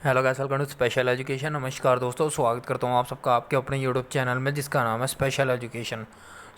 Hello guys, welcome to special education. नमस्कार दोस्तों, स्वागत करता हूं आप सबका आपके अपने यूट्यूब चैनल में जिसका नाम है स्पेशल एजुकेशन।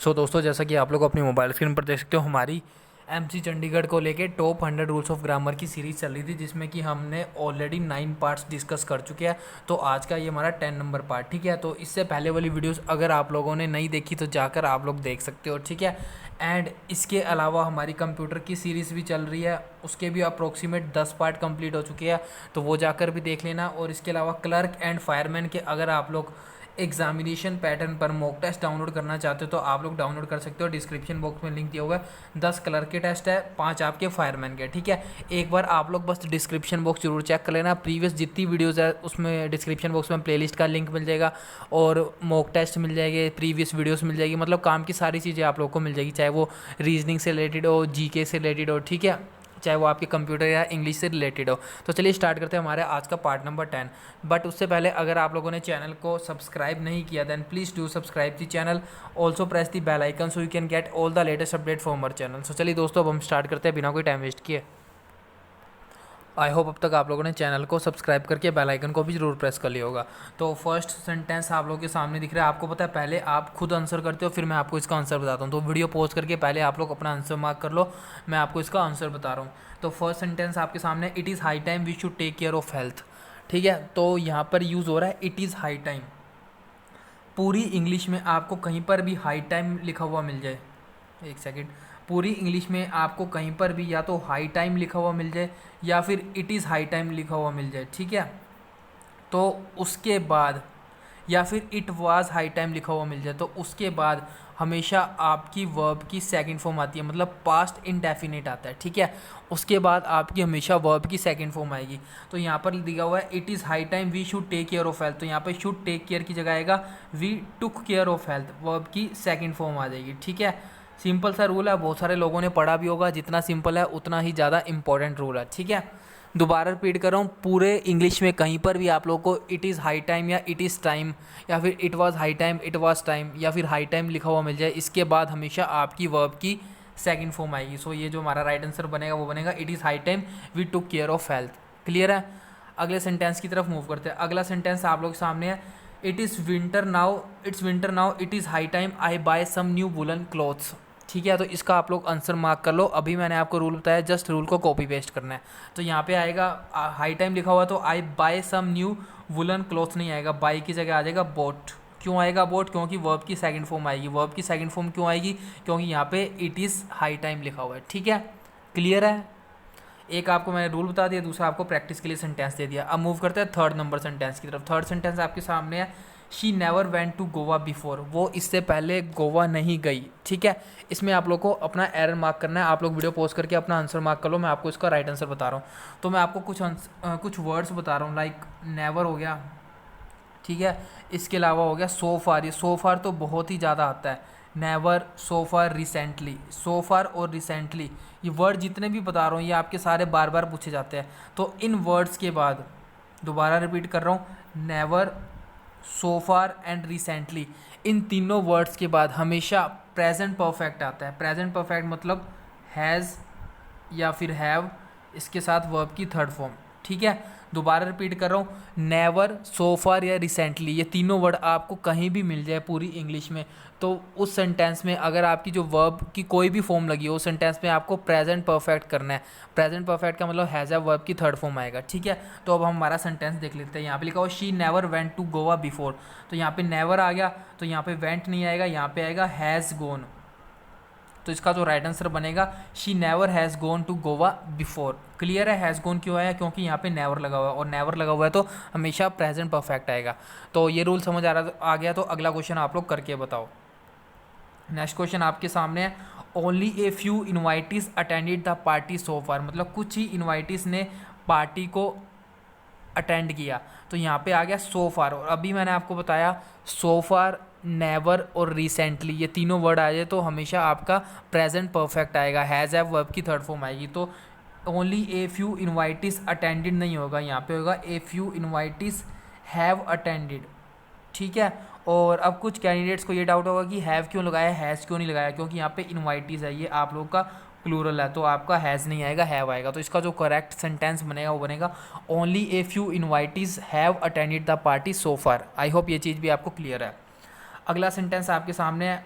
दोस्तों, जैसा कि आप लोग अपनी मोबाइल स्क्रीन पर देख सकते हो, हमारी एमसी चंडीगढ़ को लेके टॉप 100 रूल्स ऑफ ग्रामर की सीरीज़ चल रही थी, जिसमें कि हमने ऑलरेडी 9 पार्ट्स डिस्कस कर चुके हैं। तो आज का ये हमारा 10 नंबर पार्ट, ठीक है। तो इससे पहले वाली वीडियोस अगर आप लोगों ने नहीं देखी तो जाकर आप लोग देख सकते हो, ठीक है। एंड इसके अलावा हमारी कंप्यूटर की सीरीज़ भी चल रही है, उसके भी अप्रोक्सीमेट 10 पार्ट कंप्लीट हो चुके हैं, तो वो जाकर भी देख लेना। और इसके अलावा क्लर्क एंड फायरमैन के अगर आप लोग एग्जामिनेशन पैटर्न पर मॉक टेस्ट डाउनलोड करना चाहते हो तो आप लोग डाउनलोड कर सकते हो। डिस्क्रिप्शन बॉक्स में लिंक दिया हुआ है। 10 क्लर्क के टेस्ट है, 5 आपके फायरमैन के, ठीक है। एक बार आप लोग बस डिस्क्रिप्शन बॉक्स जरूर चेक कर लेना। प्रीवियस जितनी वीडियोज़ है उसमें डिस्क्रिप्शन बॉक्स में प्लेलिस्ट का लिंक मिल जाएगा और मॉक टेस्ट मिल जाएंगे, प्रीवियस वीडियोज़ मिल जाएगी, मतलब काम की सारी चीज़ें आप लोग को मिल जाएगी, चाहे वो रीजनिंग से रिलेटेड हो, जीके से रिलेटेड हो, ठीक है, चाहे वो आपके कंप्यूटर या इंग्लिश से रिलेटेड हो। तो चलिए स्टार्ट करते हैं हमारे आज का पार्ट नंबर 10। बट उससे पहले अगर आप लोगों ने चैनल को सब्सक्राइब नहीं किया then please do subscribe the channel, also press the bell icon so you can get all the latest update from our channel. So चलिए दोस्तों, अब हम स्टार्ट करते हैं बिना कोई टाइम वेस्ट किए। आई होप अब तक आप लोगों ने चैनल को सब्सक्राइब करके बेल आइकन को भी जरूर प्रेस कर लिया होगा। तो फर्स्ट सेंटेंस आप लोगों के सामने दिख रहा है। आपको पता है, पहले आप खुद आंसर करते हो, फिर मैं आपको इसका आंसर बताता हूँ। तो वीडियो पॉज करके पहले आप लोग अपना आंसर मार्क कर लो, मैं आपको इसका आंसर बता रहा हूँ। तो फर्स्ट सेंटेंस आपके सामने, it is high time we should take care of health, ठीक है। तो यहाँ पर यूज़ हो रहा है इट इज़ हाई टाइम। पूरी इंग्लिश में आपको कहीं पर भी हाई टाइम लिखा हुआ मिल जाए, एक सेकेंड, पूरी इंग्लिश में आपको कहीं पर भी या तो हाई टाइम लिखा हुआ मिल जाए या फिर इट इज़ हाई टाइम लिखा हुआ मिल जाए, ठीक है। तो उसके बाद या फिर इट वाज हाई टाइम लिखा हुआ मिल जाए तो उसके बाद हमेशा आपकी वर्ब की सेकंड फॉर्म आती है, मतलब पास्ट इंडेफिनिट आता है, ठीक है। उसके बाद आपकी हमेशा वर्ब की सेकंड फॉर्म आएगी। तो यहाँ पर दिया हुआ है it is high time we should take care of health, तो यहाँ पर शुड टेक केयर की जगह आएगा we took care of health, verb की सेकंड फॉर्म आ जाएगी, ठीक है। सिंपल सा रूल है, बहुत सारे लोगों ने पढ़ा भी होगा, जितना सिंपल है उतना ही ज़्यादा इंपॉर्टेंट रूल है, ठीक है। दोबारा रिपीट कर रहा हूँ, पूरे इंग्लिश में कहीं पर भी आप लोगों को इट इज़ हाई टाइम या इट इज़ टाइम या फिर it was high time it was time या फिर हाई टाइम लिखा हुआ मिल जाए, इसके बाद हमेशा आपकी वर्ब की सेकंड फॉर्म आएगी। सो ये जो हमारा राइट आंसर बनेगा वो बनेगा it is high time we took care of health. Clear है। अगले सेंटेंस की तरफ मूव करते हैं। अगला सेंटेंस आप लोग के सामने है, it is winter now it's winter now it is high time I buy some new woollen clothes, ठीक है। तो इसका आप लोग आंसर मार्क कर लो। अभी मैंने आपको रूल बताया, जस्ट रूल को कॉपी पेस्ट करना है। तो यहाँ पे आएगा हाई टाइम लिखा हुआ तो I buy some new woollen cloth नहीं आएगा, बाई की जगह आ जाएगा बोट। क्यों आएगा बोट? क्योंकि वर्ब की सेकंड फॉर्म आएगी। वर्ब की सेकंड फॉर्म क्यों आएगी? क्योंकि यहाँ पे इट इज़ हाई टाइम लिखा हुआ है, ठीक है। क्लियर है। एक आपको मैंने रूल बता दिया, दूसरा आपको प्रैक्टिस के लिए सेंटेंस दे दिया। अब मूव करते हैं थर्ड नंबर सेंटेंस की तरफ। थर्ड सेंटेंस आपके सामने है, she never went to Goa before, वो इससे पहले गोवा नहीं गई, ठीक है। इसमें आप लोग को अपना एरर मार्क करना है। आप लोग वीडियो पॉज करके अपना आंसर मार्क कर लो, मैं आपको इसका राइट आंसर बता रहा हूँ। तो मैं आपको कुछ वर्ड्स बता रहा हूँ, लाइक नेवर हो गया, ठीक है। इसके अलावा हो गया सो फार, ये सो फार तो बहुत ही ज़्यादा आता है, नेवर, सो फार, रिसेंटली, सो फार और रिसेंटली, ये वर्ड जितने भी बता रहा हूँ ये आपके सारे बार बार पूछे जाते हैं। तो इन वर्ड्स के बाद दोबारा रिपीट कर रहा हूँ, never, so far and recently, इन तीनों वर्ड्स के बाद हमेशा प्रेजेंट परफेक्ट आता है। प्रेजेंट परफेक्ट मतलब हैज़ या फिर हैव, इसके साथ वर्ब की थर्ड फॉर्म, ठीक है। दोबारा रिपीट कर रहा हूँ, नेवर, सो फार या रिसेंटली, ये तीनों वर्ड आपको कहीं भी मिल जाए पूरी इंग्लिश में, तो उस सेंटेंस में अगर आपकी जो वर्ब की कोई भी फॉर्म लगी हो उस सेंटेंस में आपको प्रेजेंट परफेक्ट करना है। प्रेजेंट परफेक्ट का मतलब हैज़ अ वर्ब की थर्ड फॉर्म आएगा, ठीक है। तो अब हम हमारा सेंटेंस देख लेते हैं। यहाँ पे लिखा हो she never went to Goa before, तो यहाँ पे नेवर आ गया, तो यहाँ पे वेंट नहीं आएगा, यहाँ पे आएगा हैज़ गोन। तो इसका जो राइट आंसर बनेगा, she never has gone to Goa before. Clear है। हैज़ गोन क्यों आया? क्योंकि यहाँ पे नेवर लगा हुआ है और नेवर लगा हुआ है तो हमेशा प्रेजेंट परफेक्ट आएगा। तो ये रूल समझ आ गया। तो अगला क्वेश्चन आप लोग करके बताओ। नेक्स्ट क्वेश्चन आपके सामने है, only a few invitees attended the party so far, मतलब कुछ ही इन्वाइटीज ने पार्टी को अटेंड किया। तो यहाँ पे आ गया सो फार, और अभी मैंने आपको बताया सो फार, नेवर और रिसेंटली, ये तीनों वर्ड आ जाए तो हमेशा आपका प्रेजेंट परफेक्ट आएगा, हैज़ हैव वर्ब की थर्ड फॉर्म आएगी। तो only a few invitees attended नहीं होगा, यहाँ पे होगा ए फ्यू इन्वाइटीज हैव अटेंडेड, ठीक है। और अब कुछ कैंडिडेट्स को ये डाउट होगा कि हैव क्यों लगाया, हैज़ क्यों नहीं लगाया, क्योंकि यहाँ पे इन्वाइटीज़ है, ये आप लोग का प्लूरल है तो आपका हैज़ नहीं आएगा, हैव आएगा। तो इसका जो करेक्ट सेंटेंस बनेगा वो बनेगा only a few इन्वाइटीज़ have attended the party so far. I hope ये चीज़ भी आपको क्लियर है। अगला सेंटेंस आपके सामने है,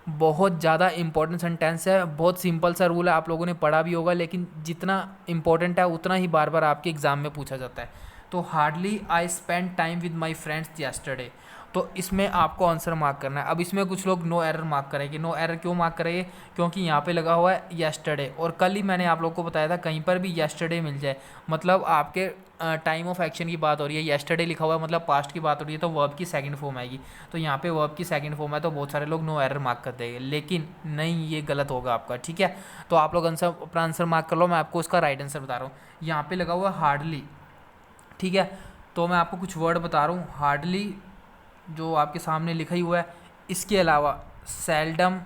बहुत ज़्यादा इंपॉर्टेंट सेंटेंस है, बहुत सिंपल सा रूल है, आप लोगों ने पढ़ा भी होगा, लेकिन जितना इंपॉर्टेंट है उतना ही बार बार आपके एग्ज़ाम में पूछा जाता है। तो hardly I spend time with my friends yesterday, तो इसमें आपको आंसर मार्क करना है। अब इसमें कुछ लोग नो एरर मार्क करेंगे। नो एरर क्यों मार्क करेंगे? क्योंकि यहाँ पे लगा हुआ है येस्टरडे, और कल ही मैंने आप लोग को बताया था कहीं पर भी येस्टरडे मिल जाए मतलब आपके टाइम ऑफ एक्शन की बात हो रही है, येस्टरडे लिखा हुआ है मतलब पास्ट की बात हो रही है, तो वर्ब की सेकंड फॉर्म आएगी। तो यहाँ पे वर्ब की सेकंड फॉर्म है तो बहुत सारे लोग नो एरर मार्क कर देंगे, लेकिन नहीं, ये गलत होगा आपका, ठीक है। तो आप लोग आंसर अपना आंसर मार्क कर लो, मैं आपको उसका राइट आंसर बता रहा हूँ। यहाँ पे लगा हुआ है हार्डली, ठीक है। तो मैं आपको कुछ वर्ड बता रहा हूँ, हार्डली जो आपके सामने लिखा ही हुआ है, इसके अलावा सेल्डम,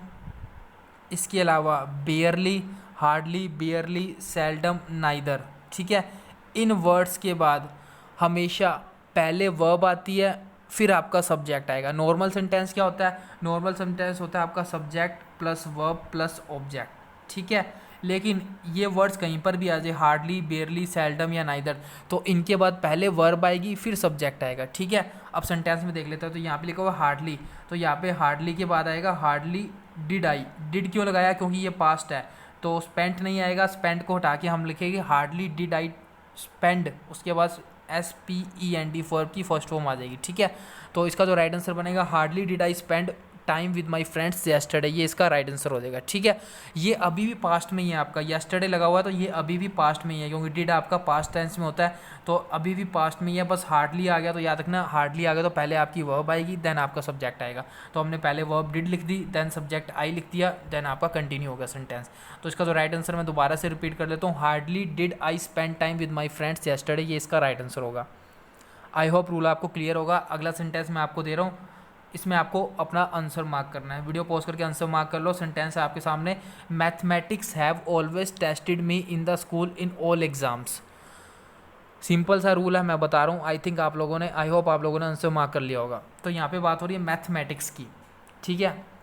इसके अलावा बेयरली, हार्डली, बेयरली, सेल्डम, नाइदर, ठीक है। इन वर्ड्स के बाद हमेशा पहले वर्ब आती है, फिर आपका सब्जेक्ट आएगा। नॉर्मल सेंटेंस क्या होता है? नॉर्मल सेंटेंस होता है आपका subject plus verb plus object, ठीक है। लेकिन ये वर्ड्स कहीं पर भी आ जाए, हार्डली, बेयरली, सेल्डम या नाइदर, तो इनके बाद पहले वर्ब आएगी फिर सब्जेक्ट आएगा, ठीक है। अब सेंटेंस में देख लेते हैं। तो यहाँ पे लिखा हुआ हार्डली, तो यहाँ पे हार्डली के बाद आएगा हार्डली डिड आई। डिड क्यों लगाया? क्योंकि ये पास्ट है, तो स्पेंट नहीं आएगा, स्पेंट को हटा के हम लिखेंगे हार्डली डिड आई स्पेंड, उसके बाद SPEND वर्ब की फर्स्ट फॉर्म आ जाएगी, ठीक है। तो इसका जो राइट आंसर बनेगा hardly did I spend time with my friends yesterday, ये इसका राइट आंसर हो जाएगा, ठीक है। ये अभी भी पास्ट में ही है आपका, येस्टरडे लगा हुआ है तो ये अभी भी पास्ट में ही है, क्योंकि डिड आपका पास्ट टेंस में होता है, तो अभी भी पास्ट में ही है। बस हार्डली आ गया तो याद रखना, हार्डली आ गया तो पहले आपकी वर्ब आएगी, देन आपका सब्जेक्ट आएगा। तो हमने पहले वर्ब डिड लिख दी, देन सब्जेक्ट आई लिख दिया, देन आपका कंटिन्यू होगा सेंटेंस। तो इसका जो राइट आंसर मैं दोबारा से रिपीट कर लेता हूँ, hardly did I spend time with my friends yesterday, ये इसका राइट आंसर होगा। आई होप रूल आपको क्लियर होगा। अगला सेंटेंस मैं आपको दे रहा हूँ, इसमें आपको अपना आंसर मार्क करना है। वीडियो पॉज करके आंसर मार्क कर लो। सेंटेंस है आपके सामने, mathematics have always tested me in the school in all exams. Simple सा रूल है, मैं बता रहा हूँ, आई थिंक आप लोगों ने, आई होप आप लोगों ने आंसर मार्क कर लिया होगा। तो यहाँ पे बात हो रही है मैथमेटिक्स की, ठीक है।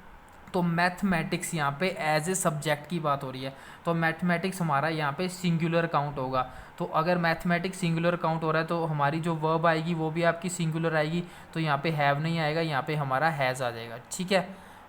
तो मैथमेटिक्स यहाँ पे एज ए सब्जेक्ट की बात हो रही है, तो मैथमेटिक्स हमारा यहाँ पे सिंगुलर काउंट होगा। तो अगर मैथमेटिक्स सिंगुलर काउंट हो रहा है तो हमारी जो वर्ब आएगी वो भी आपकी सिंगुलर आएगी, तो यहाँ पे हैव नहीं आएगा, यहाँ पे हमारा हैज़ आ जाएगा, ठीक है।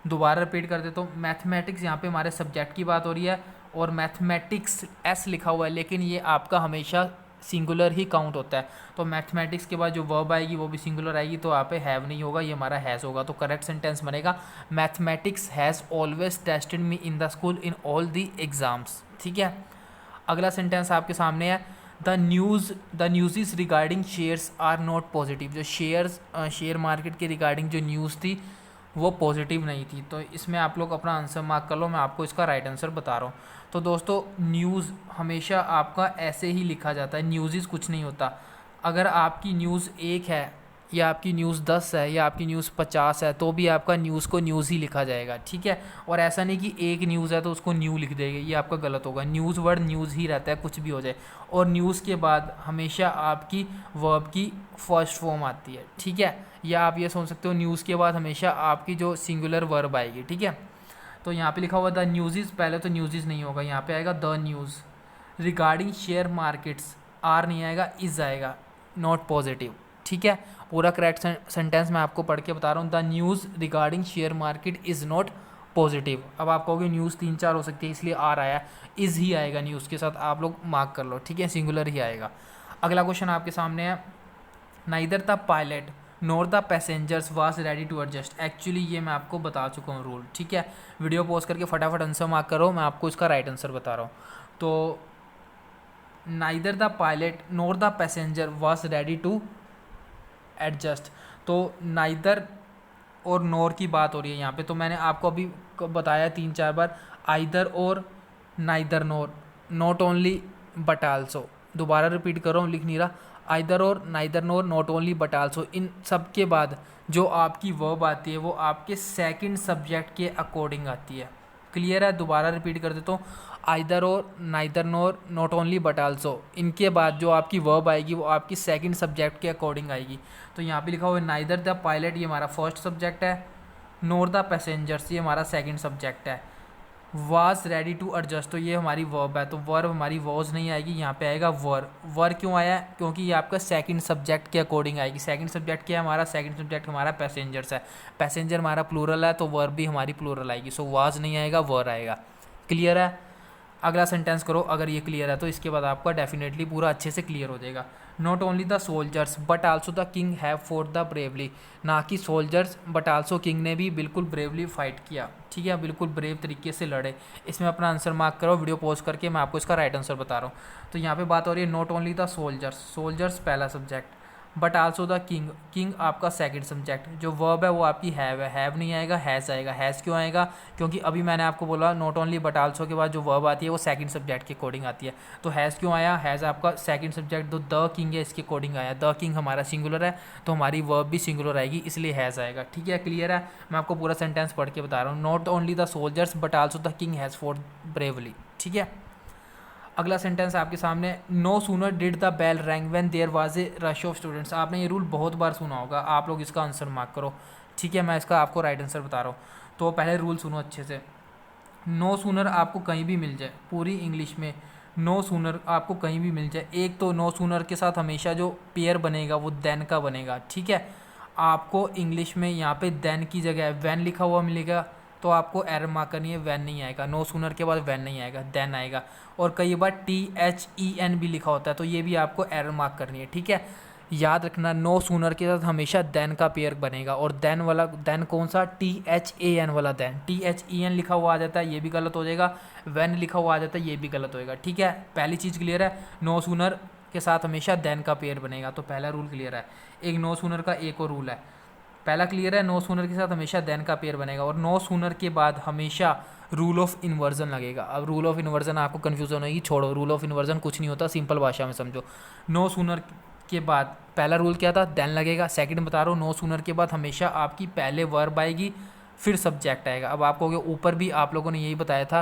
दोबारा रिपीट कर देता हूँ, मैथमेटिक्स यहाँ पे हमारे सब्जेक्ट की बात हो रही है, और मैथमेटिक्स एस लिखा हुआ है, लेकिन ये आपका हमेशा सिंगुलर ही काउंट होता है। तो मैथमेटिक्स के बाद जो वर्ब आएगी वो भी सिंगुलर आएगी, तो यहाँ पे हैव नहीं होगा, ये हमारा हैज़ होगा। तो करेक्ट सेंटेंस बनेगा, mathematics has always tested me in the school in all the exams, ठीक है। अगला सेंटेंस आपके सामने है, the news regarding shares are not positive. जो शेयर मार्केट के रिगार्डिंग जो न्यूज़ थी वो पॉजिटिव नहीं थी। तो इसमें आप लोग अपना आंसर मार्क कर लो, मैं आपको इसका राइट आंसर बता रहा हूँ। तो दोस्तों, न्यूज़ हमेशा आपका ऐसे ही लिखा जाता है, न्यूज़ कुछ नहीं होता। अगर आपकी न्यूज़ 1 है या आपकी न्यूज़ 10 है या आपकी न्यूज़ 50 है तो भी आपका न्यूज़ को न्यूज़ ही लिखा जाएगा, ठीक है। और ऐसा नहीं कि एक न्यूज़ है तो उसको न्यू लिख देंगे, ये आपका गलत होगा। न्यूज़ वर्ड न्यूज़ ही रहता है, कुछ भी हो जाए। और न्यूज़ के बाद हमेशा आपकी वर्ब की फर्स्ट फॉर्म आती है, ठीक है। या आप ये सोच सकते हो, न्यूज़ के बाद हमेशा आपकी जो सिंगुलर वर्ब आएगी, ठीक है। तो यहाँ पे लिखा हुआ द न्यूज़, पहले तो न्यूज़ नहीं होगा, यहाँ पे आएगा the news regarding share markets, are नहीं आएगा, इज़ आएगा, नॉट पॉजिटिव, ठीक है। पूरा करेक्ट सेंटेंस मैं आपको पढ़ के बता रहा हूँ, the news regarding share market is not positive. अब आप कहोगे न्यूज़ 3-4 हो सकती है इसलिए आर आया, इज़ ही आएगा न्यूज़ के साथ, आप लोग मार्क कर लो, ठीक है, सिंगुलर ही आएगा। अगला क्वेश्चन आपके सामने है, neither the pilot nor the passengers was ready to adjust. Actually ये मैं आपको बता चुका हूँ रूल, ठीक है। वीडियो पॉज करके फटाफट आंसर मार्क करो, मैं आपको इसका राइट आंसर बता रहा हूँ। तो neither the pilot nor the passenger was ready to adjust, तो नाइदर और नोर की बात हो रही है यहाँ पे। तो मैंने आपको अभी बताया 3-4 बार, either or, neither nor, not only but also. दोबारा रिपीट कर रहा हूँ, लिख नहीं रहा, either or, neither nor, not only but also. इन सब के बाद जो आपकी वर्ब आती है वो आपके सेकंड सब्जेक्ट के अकॉर्डिंग आती है। क्लियर है? दोबारा रिपीट कर देता हूँ, either or, neither nor, not only but also, इनके बाद जो आपकी वर्ब आएगी वो आपकी सेकंड सब्जेक्ट के अकॉर्डिंग आएगी। तो यहाँ पे लिखा हुआ है नाइदर द पायलट, ये हमारा फर्स्ट सब्जेक्ट है, नोर द पैसेंजर्स, ये हमारा सेकंड सब्जेक्ट है। वाज रेडी टू एडजस्ट, तो ये हमारी वर्ब है, तो वर्ब हमारी वॉज नहीं आएगी, यहाँ पे आएगा वर। वर क्यों आया? क्योंकि ये आपका सेकंड सब्जेक्ट के अकॉर्डिंग आएगी। सेकंड सब्जेक्ट क्या है हमारा? सेकंड सब्जेक्ट हमारा पैसेंजर्स है, पैसेंजर हमारा प्लूरल है, तो वर्ब भी हमारी प्लूरल आएगी। सो वाज नहीं आएगा, वर आएगा। क्लियर है? अगला सेंटेंस करो, अगर ये क्लियर है तो इसके बाद आपका डेफिनेटली पूरा अच्छे से क्लियर हो जाएगा। Not only the soldiers but also the king have for the bravely, ना कि सोल्जर्स बट आल्सो किंग ने भी बिल्कुल ब्रेवली फाइट किया। ठीक है, बिल्कुल ब्रेव तरीके से लड़े। इसमें अपना आंसर मार्क करो, वीडियो पॉज करके मैं आपको इसका राइट आंसर बता रहा हूँ। तो यहाँ पे बात हो रही है not only the soldiers, soldiers पहला subject, but also the king, king आपका सेकंड सब्जेक्ट। जो वर्ब है वो आपकी हैव है, हैव नहीं आएगा, हैज़ आएगा। हैज़ क्यों आएगा? क्योंकि अभी मैंने आपको बोला नॉट ओनली बट आल्सो के बाद जो वर्ब आती है वो सेकंड सब्जेक्ट के अकॉर्डिंग आती है। तो हैज़ क्यों आया? हैज़ आपका सेकंड सब्जेक्ट, तो द किंग है इसके अकॉर्डिंग आया। द किंग हमारा सिंगुलर है, तो हमारी वर्ब भी सिंगुलर आएगी, इसलिए हैज़ आएगा। ठीक है, क्लियर है? मैं आपको पूरा सेंटेंस पढ़ के बता रहा हूँ। Not only the soldiers but also the king has for bravely. ठीक है, अगला सेंटेंस आपके सामने, no sooner did the bell rang when there was a rush of students. आपने ये रूल बहुत बार सुना होगा, आप लोग इसका आंसर मार्क करो। ठीक है, मैं इसका आपको राइट आंसर बता रहा हूँ। तो पहले रूल सुनो अच्छे से। नो सूनर आपको कहीं भी मिल जाए, पूरी इंग्लिश में नो सूनर आपको कहीं भी मिल जाए, एक तो नो सूनर के साथ हमेशा जो पेयर बनेगा वो देन का बनेगा। ठीक है, आपको इंग्लिश में यहाँ पे देन की जगह वैन लिखा हुआ मिलेगा, तो आपको एरर मार्क करनी है, वैन नहीं आएगा। नो सूनर के बाद वैन नहीं आएगा, देन आएगा। और कई बार THEN भी लिखा होता है, तो ये भी आपको एरर मार्क करनी है। ठीक है, याद रखना नो सूनर के साथ हमेशा देन का पेयर बनेगा। और देन वाला देन कौन सा? THAN वाला देन। THEN लिखा हुआ आ जाता है, ये भी गलत हो जाएगा। वैन लिखा हुआ आ जाता है, ये भी गलत होएगा। ठीक है, पहली चीज़ क्लियर है, नो सूनर के साथ हमेशा देन का पेयर बनेगा, तो पहला रूल क्लियर है। एक नो सूनर का एक और रूल है, पहला क्लियर है, नो सूनर के साथ हमेशा देन का पेयर बनेगा, और नो सूनर के बाद हमेशा रूल ऑफ इन्वर्जन लगेगा। अब रूल ऑफ इन्वर्जन आपको कन्फ्यूजन होगी, छोड़ो, रूल ऑफ इन्वर्जन कुछ नहीं होता, सिंपल भाषा में समझो। नो सूनर के बाद पहला रूल क्या था? देन लगेगा। सेकंड बता रहा हूँ, नो सूनर के बाद हमेशा आपकी पहले वर्ब आएगी, फिर सब्जेक्ट आएगा। अब आपको ऊपर भी आप लोगों ने यही बताया था,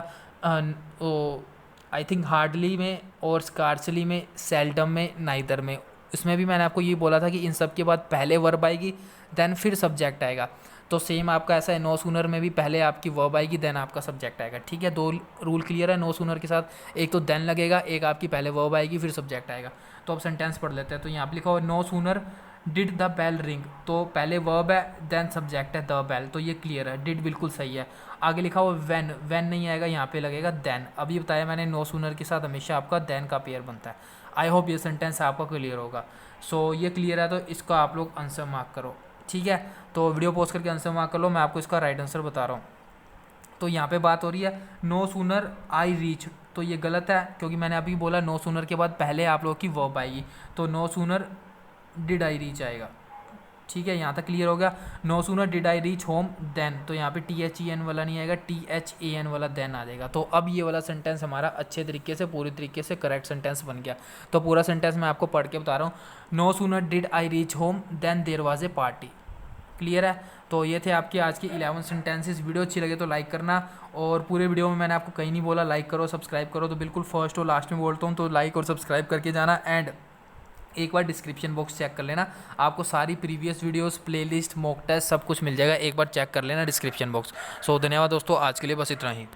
आई थिंक हार्डली में और स्कार्सली में, सेल्डम में, नाइदर में। इसमें भी मैंने आपको ये बोला था कि इन सब के बाद पहले वर्ब आएगी, देन फिर सब्जेक्ट आएगा। तो सेम आपका ऐसा है, नो सूनर में भी पहले आपकी वर्ब आएगी, देन आपका सब्जेक्ट आएगा। ठीक है, दो रूल क्लियर है नो सूनर के साथ, एक तो देन लगेगा, एक आपकी पहले वर्ब आएगी फिर सब्जेक्ट आएगा। तो अब सेंटेंस पढ़ लेते हैं। तो यहाँ पर लिखा हुआ no sooner did the bell ring, तो पहले वर्ब है, देन सब्जेक्ट है द बेल, तो ये क्लियर है, डिड बिल्कुल सही है। आगे लिखा हुआ वैन, वैन नहीं आएगा, यहाँ पे लगेगा देन। अभी बताया मैंने नो सूनर के साथ हमेशा आपका देन का पेयर बनता है। आई होप ये सेंटेंस आपका क्लियर होगा। सो ये क्लियर है, तो इसका आप लोग आंसर मार्क करो। ठीक है, तो वीडियो पॉज करके आंसर मार्क कर लो, मैं आपको इसका राइट आंसर बता रहा हूँ। तो यहाँ पे बात हो रही है नो सूनर आई रीच, तो ये गलत है, क्योंकि मैंने अभी बोला नो सूनर के बाद पहले आप लोग की वर्ब आएगी, तो no sooner did I reach आएगा। ठीक है, यहाँ तक क्लियर हो गया। No sooner did I reach home then, तो यहाँ पे THEN वाला नहीं आएगा, THAN वाला देन आ जाएगा। तो अब ये वाला सेंटेंस हमारा अच्छे तरीके से, पूरी तरीके से करेक्ट सेंटेंस बन गया। तो पूरा सेंटेंस मैं आपको पढ़ के बता रहा हूँ। No sooner did I reach home then there was a party. Clear है? तो ये थे आपके आज के 11 सेंटेंसेस। वीडियो अच्छी लगे तो लाइक करना, और पूरे वीडियो में मैंने आपको कहीं नहीं बोला लाइक करो सब्सक्राइब करो, तो बिल्कुल फर्स्ट और लास्ट में बोलता हूँ, तो लाइक और सब्सक्राइब करके जाना। एंड एक बार डिस्क्रिप्शन बॉक्स चेक कर लेना, आपको सारी previous videos, playlist, mock test सब कुछ मिल जाएगा, एक बार चेक कर लेना डिस्क्रिप्शन बॉक्स। सो धन्यवाद दोस्तों, आज के लिए बस इतना ही।